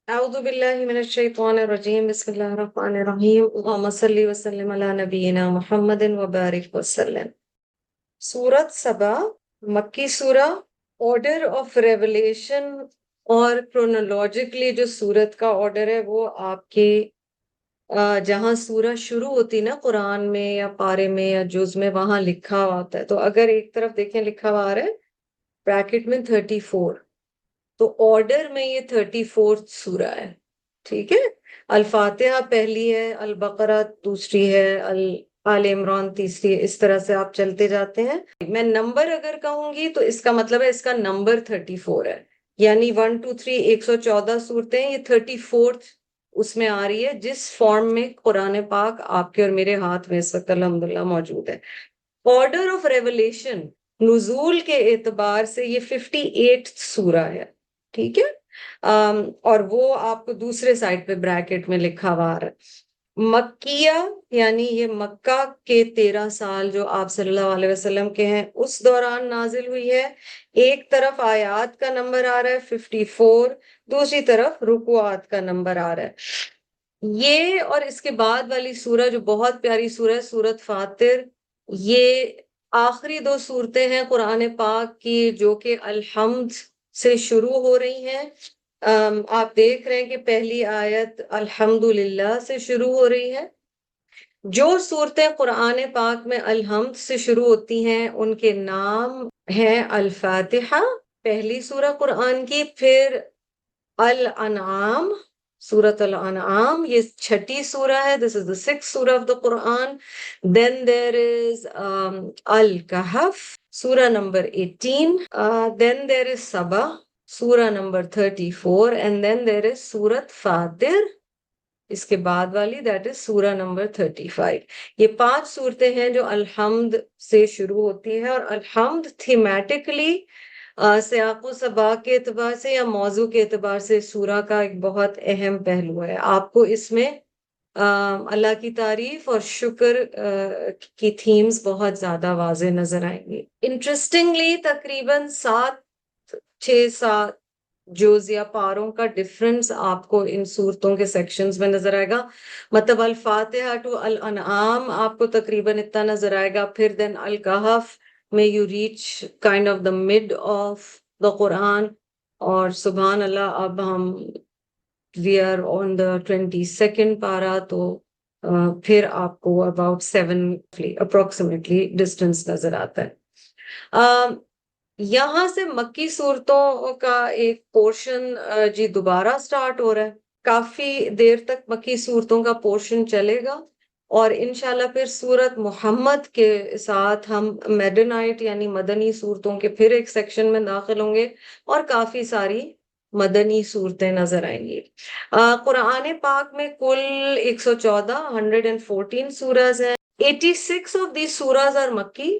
أعوذ بالله من الشيطان الرجيم بسم الله الرحمن الرحيم اللهم صل وسلم على نبينا محمد وبارك وسلم. सूरत सबा मक्की सूरा. ऑर्डर ऑफ रेवलेशन और क्रोनोलॉजिकली जो सूरत का ऑर्डर है वो आपके जहाँ सूरा शुरू होती ना कुरान में या पारे में या जुज में वहां लिखा हुआ होता है. तो अगर एक तरफ देखें लिखा हुआ आ रहा है ब्रैकेट में 34, तो ऑर्डर में ये 34th सूरा है. ठीक है. अल फातिहा पहली है, अल बकरा दूसरी है, अल आल इमरान तीसरी है. इस तरह से आप चलते जाते हैं. मैं नंबर अगर कहूंगी तो इसका मतलब है इसका नंबर 34 है. यानी 1 2 3 114 सूरतें हैं. ये 34th उसमें आ रही है जिस फॉर्म में कुरान पाक आपके और मेरे हाथ में इस वक्त अल्हम्दुलिल्लाह मौजूद है. ऑर्डर ऑफ रेवलेशन नुजूल के एतबार से ये 58th सूरा है. ठीक है. और वो आपको दूसरे साइड पे ब्रैकेट में लिखा हुआ आ रहा है. मक्किया यानी ये मक्का के 13 साल जो आप सल्लल्लाहु अलैहि वसल्लम के हैं उस दौरान नाजिल हुई है. एक तरफ आयात का नंबर आ रहा है 54, दूसरी तरफ रुकुआत का नंबर आ रहा है. ये और इसके बाद वाली सूरह जो बहुत प्यारी सूरह है सूरत फातिर, ये आखिरी दो सूरतें हैं कुरान पाक की जो कि अलहम्द से शुरू हो रही हैं. आप देख रहे हैं कि पहली आयत अल्हम्दुलिल्लाह से शुरू हो रही है. जो सूरतें कुरान पाक में अलहम्द से शुरू होती हैं उनके नाम हैं अल फातिहा पहली सूरह कुरान की, फिर अल अनआम सूरत अल अनआम ये छठी सूरह है. दिस इज द 6th सूरह of the Quran. Then there is Al Kahf सूरह number 18. Then there is Saba सूरह number 34 and then there is सूरत फातिर इसके बाद वाली दैट इज सूरह नंबर 35. ये 5 सूरतें हैं जो अलहम्द से शुरू होती हैं और अलहम्द थीमेटिकली सियाक़ो सबा के एतबार से या मौजू के एतबार से सूरा का एक बहुत अहम पहलू है. आपको इसमें अल्लाह की तारीफ और शुक्र की थीम्स बहुत ज्यादा वाज़े नजर आएंगी. इंटरेस्टिंगली तकरीबन 7 6 7 जुज या पारों का डिफरेंस आपको इन सूरतों के सेक्शंस में नजर आएगा. मतलब अल फातिहा टू अल अनआम आपको तकरीबन इतना नजर आएगा. फिर देन अल कहफ में you reach kind of the mid of the Quran. और सुभान अल्लाह अब हम we are on the 22nd पारा, तो फिर आपको अबाउट 7 अप्रोक्सीमेटली डिस्टेंस नजर आता है. यहाँ से मक्की सूरतों का एक पोर्शन जी दोबारा स्टार्ट हो रहा है. काफी देर तक मक्की सूरतों का पोर्शन चलेगा और इंशाल्लाह फिर सूरत मोहम्मद के साथ हम मेडनाइट यानी मदनी सूरतों के फिर एक सेक्शन में दाखिल होंगे और काफी सारी मदनी सूरतें नजर आएंगी. कुरान पाक में कुल 114 114 सूरज हैं. 86 ऑफ दी सूरज आर मक्की.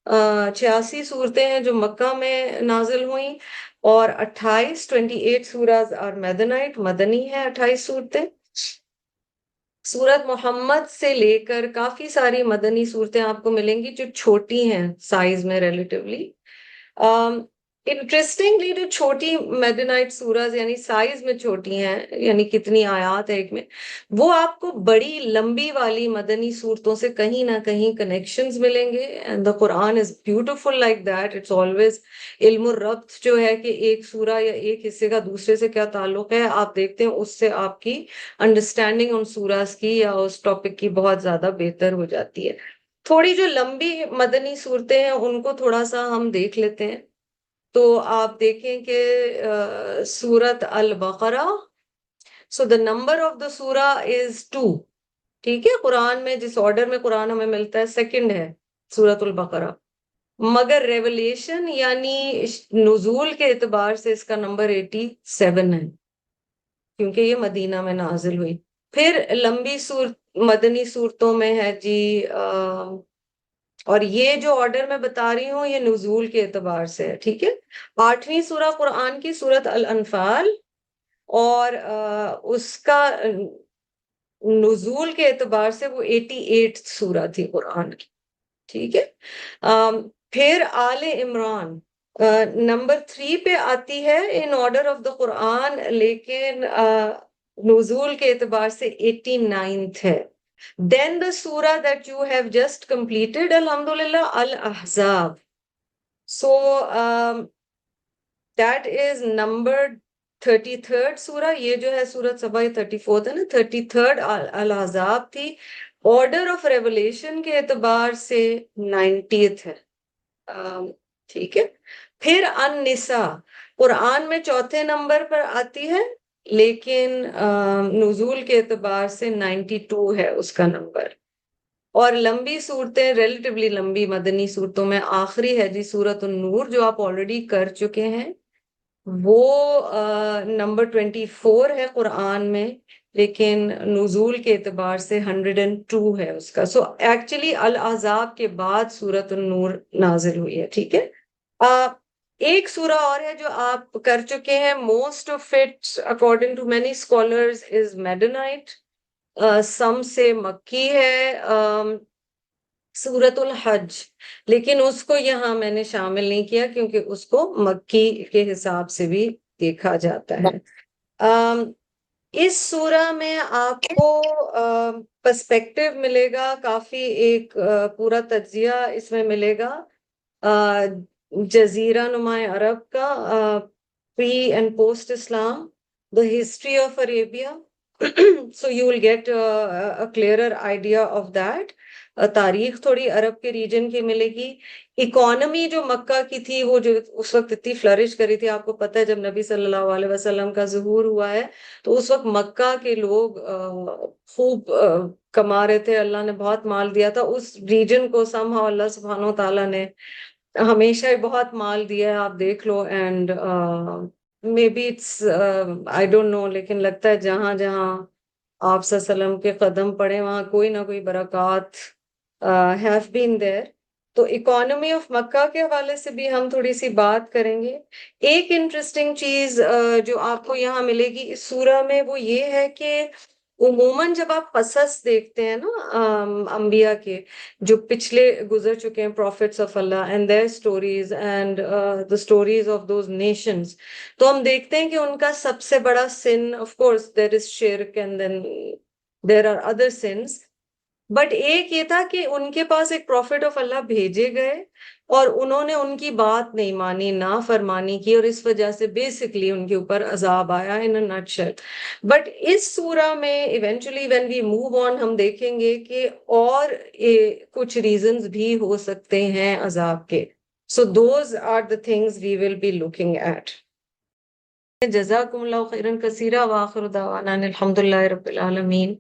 86 सूरतें हैं जो मक्का में नाजिल हुई और 28 सूरज और मदनाइट मदनी है 28 सूरतें. सूरत मोहम्मद से लेकर काफी सारी मदनी सूरतें आपको मिलेंगी जो छोटी हैं साइज में रिलेटिवली. इंटरेस्टिंगली जो छोटी मेडनाइट सूरज यानी साइज में छोटी हैं यानी कितनी आयात है एक में, वो आपको बड़ी लंबी वाली मदनी सूरतों से कहीं ना कहीं कनेक्शंस मिलेंगे. And the Quran is beautiful like that. It's always इल्मुर रब्त जो है कि एक सूरा या एक हिस्से का दूसरे से क्या ताल्लुक है आप देखते हैं, उससे आपकी अंडरस्टैंडिंग उन सूरास की या उस टॉपिक की बहुत ज्यादा बेहतर हो जाती है. थोड़ी जो लंबी मदनी सूरतें हैं उनको थोड़ा सा हम देख लेते हैं. तो आप देखें कि सूरत अल बकरा, so the number of the सूरा इज 2. ठीक है. कुरान में जिस ऑर्डर में कुरान हमें मिलता है सेकंड है सूरत अल बकरा, मगर रेवलेशन यानी नुजूल के एतबार से इसका नंबर 87 है क्योंकि ये मदीना में नाजिल हुई. फिर लंबी सूरत मदनी सूरतों में है जी और ये जो ऑर्डर मैं बता रही हूँ ये नुजूल के एतबार से है. ठीक है. 8वीं सूरह कुरान की सूरत अल अनफाल और उसका नुजूल के एतबार से वो 88 सूरह थी कुरान की. ठीक है. फिर आले इमरान نمبر 3 پہ آتی ہے ان آرڈر آف دا قرآن، لیکن نزول کے اعتبار سے 89th ہے. Then the surah that you have just completed, Alhamdulillah, Al-Ahzab. So that is number 33rd surah. یہ جو ہے سورت سبا 34th ہے نا، 33rd Al-Ahzab تھی. آرڈر آف ریولیشن کے اعتبار سے 90th ہے. ٹھیک ہے. پھر النساء قرآن میں چوتھے نمبر پر آتی ہے، لیکن نزول کے اعتبار سے 92 ہے اس کا نمبر. اور لمبی صورتیں، ریلیٹیولی لمبی مدنی صورتوں میں آخری ہے جی سورت النور، جو آپ آلریڈی کر چکے ہیں. وہ نمبر 24 ہے قرآن میں، لیکن نزول کے اعتبار سے 102 ہے اس کا. سو ایکچولی الاحزاب کے بعد سورت النور نازل ہوئی ہے. ٹھیک ہے. ایک سورہ اور ہے جو آپ کر چکے ہیں. Most of it according to many scholars is midnight, some سے مکی ہے، سورت الحج، لیکن اس کو یہاں میں نے شامل نہیں کیا کیونکہ اس کو مکی کے حساب سے بھی دیکھا جاتا ہے. اس سورہ میں آپ کو پرسپیکٹو ملے گا کافی، ایک پورا تجزیہ اس میں ملے گا جزیرہ نما عرب کا، پری اینڈ پوسٹ اسلام، the history of Arabia. So you will get a clearer idea of that. تاریخ تھوڑی عرب کے ریجن کی ملے گی. اکانومی جو مکہ کی تھی، وہ جو اس وقت اتنی فلرش کری تھی، آپ کو پتہ ہے جب نبی صلی اللہ علیہ وسلم کا ظہور ہوا ہے تو اس وقت مکہ کے لوگ خوب کما رہے تھے، اللہ نے بہت مال دیا تھا اس ریجن کو. somehow اللہ سبحانہ و تعالیٰ نے ہمیشہ ہی بہت مال دیا ہے، آپ دیکھ لو. And maybe it's I don't know, لیکن لگتا ہے جہاں جہاں آپ صلی اللہ علیہ وسلم کے قدم پڑے وہاں کوئی نہ کوئی برکات ہیو بین دیر. تو اکانومی آف مکہ کے حوالے سے بھی ہم تھوڑی سی بات کریں گے. ایک انٹرسٹنگ چیز جو آپ کو یہاں ملے گی اس سورہ میں، وہ یہ ہے کہ عموماً جب آپ قصص دیکھتے ہیں نا انبیاء کے جو پچھلے گزر چکے ہیں، prophets of Allah and their stories and the stories of those nations، تو ہم دیکھتے ہیں کہ ان کا سب سے بڑا سن، آف کورس there is شرک and then there are other sins، but ایک یہ تھا کہ ان کے پاس ایک پروفٹ آف اللہ بھیجے گئے اور انہوں نے ان کی بات نہیں مانی، نافرمانی کی، اور اس وجہ سے بیسکلی ان کے اوپر عذاب آیا ان اے نٹ شیل. بٹ اس سورہ میں eventually when we move on ہم دیکھیں گے کہ اور کچھ ریزنز بھی ہو سکتے ہیں عذاب کے. So those are the things we will be looking at. جزاکم اللہ خیرا کثیرا، وآخر دعوانا الحمد للہ رب العالمین.